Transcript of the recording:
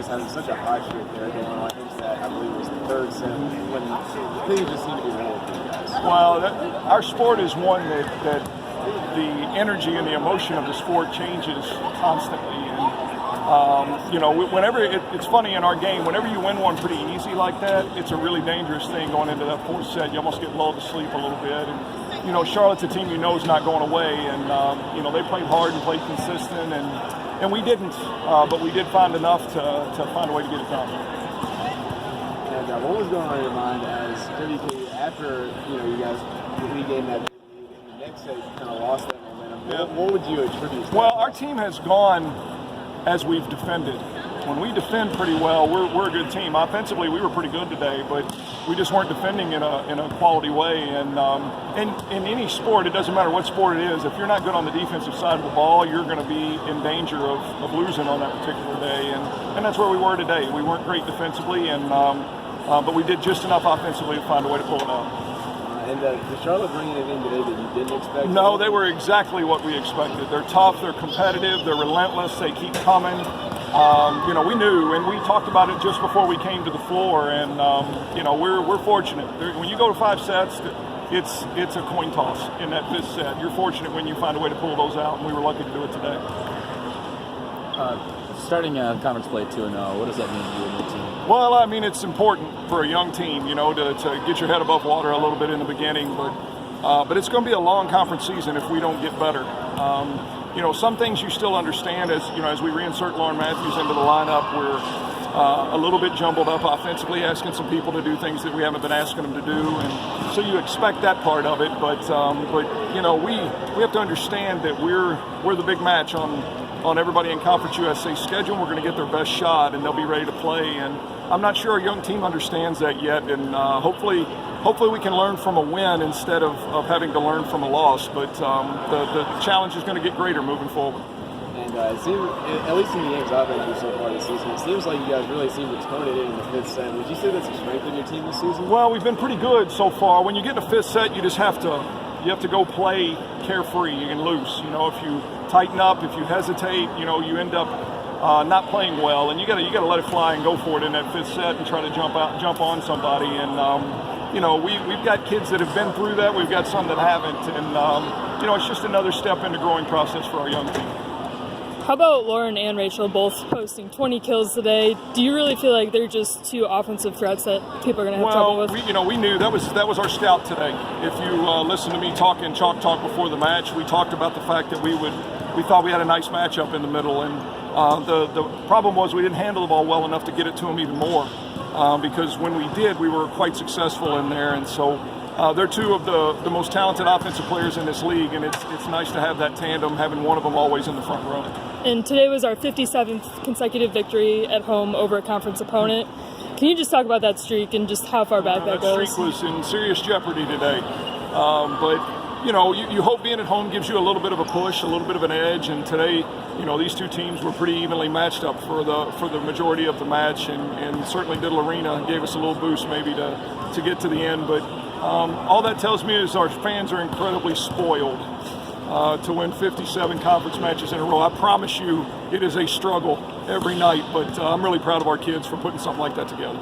having such a hot streak there going on into that, I believe it was the third set, when things just seem to be rolling for you guys. Well, our sport is one that the energy and the emotion of the sport changes constantly. And, whenever it's funny in our game, whenever you win one pretty easy like that, it's a really dangerous thing going into that fourth set. You almost get lulled to sleep a little bit. And, Charlotte's a team you know is not going away. And, they played hard and played consistent. And we didn't, but we did find enough to find a way to get it done. And what was going on in your mind as WKU after, you guys regained that lead in the next set, you kind of lost that momentum? Yeah. What would you attribute to that? Well, our team has gone as we've defended. When we defend pretty well, we're a good team. Offensively, we were pretty good today, but we just weren't defending in a quality way. And in any sport, it doesn't matter what sport it is, if you're not good on the defensive side of the ball, you're going to be in danger of losing on that particular day. And that's where we were today. We weren't great defensively, but we did just enough offensively to find a way to pull it out. And did Charlotte bring anything today that you didn't expect? No, they were exactly what we expected. They're tough, they're competitive, they're relentless, they keep coming. We knew, and we talked about it just before we came to the floor, and we're fortunate. When you go to 5 sets, it's a coin toss in that 5th set. You're fortunate when you find a way to pull those out, and we were lucky to do it today. Starting conference play 2-0, what does that mean to you and your team? Well, I mean, it's important for a young team, to get your head above water a little bit in the beginning, but it's going to be a long conference season if we don't get better. Some things you still understand as we reinsert Lauren Matthews into the lineup. We're a little bit jumbled up offensively, asking some people to do things that we haven't been asking them to do, and so you expect that part of it. But we have to understand that we're the big match on everybody in Conference USA's schedule. We're going to get their best shot, and they'll be ready to play. And I'm not sure our young team understands that yet. And hopefully we can learn from a win instead of having to learn from a loss. But the challenge is going to get greater moving forward. And it seems, at least in the games I've been through so far this season, it seems like you guys really seem to tone it in the 5th set. Would you say that's a strength of your team this season? Well, we've been pretty good so far. When you get in a 5th set, you just have to go play carefree and loose. If you tighten up, if you hesitate, you end up not playing well, and you got to let it fly and go for it in that 5th set and try to jump on somebody. And we've got kids that have been through that. We've got some that haven't, and it's just another step in the growing process for our young team. How about Lauren and Rachel both posting 20 kills today? Do you really feel like they're just 2 offensive threats that people are going to have trouble with? We knew that was our scout today. If you listen to me talking chalk talk before the match, we talked about the fact that we thought we had a nice matchup in the middle, and the problem was we didn't handle the ball well enough to get it to them even more, because when we did, we were quite successful in there, and so they're 2 of the most talented offensive players in this league, and it's nice to have that tandem, having one of them always in the front row. And today was our 57th consecutive victory at home over a conference opponent. Can you just talk about that streak and just how far back that goes? That streak was in serious jeopardy today. But you hope being at home gives you a little bit of a push, a little bit of an edge. And today, these 2 teams were pretty evenly matched up for the majority of the match, and certainly Diddle Arena gave us a little boost maybe to get to the end. But all that tells me is our fans are incredibly spoiled to win 57 conference matches in a row. I promise you it is a struggle every night, but I'm really proud of our kids for putting something like that together.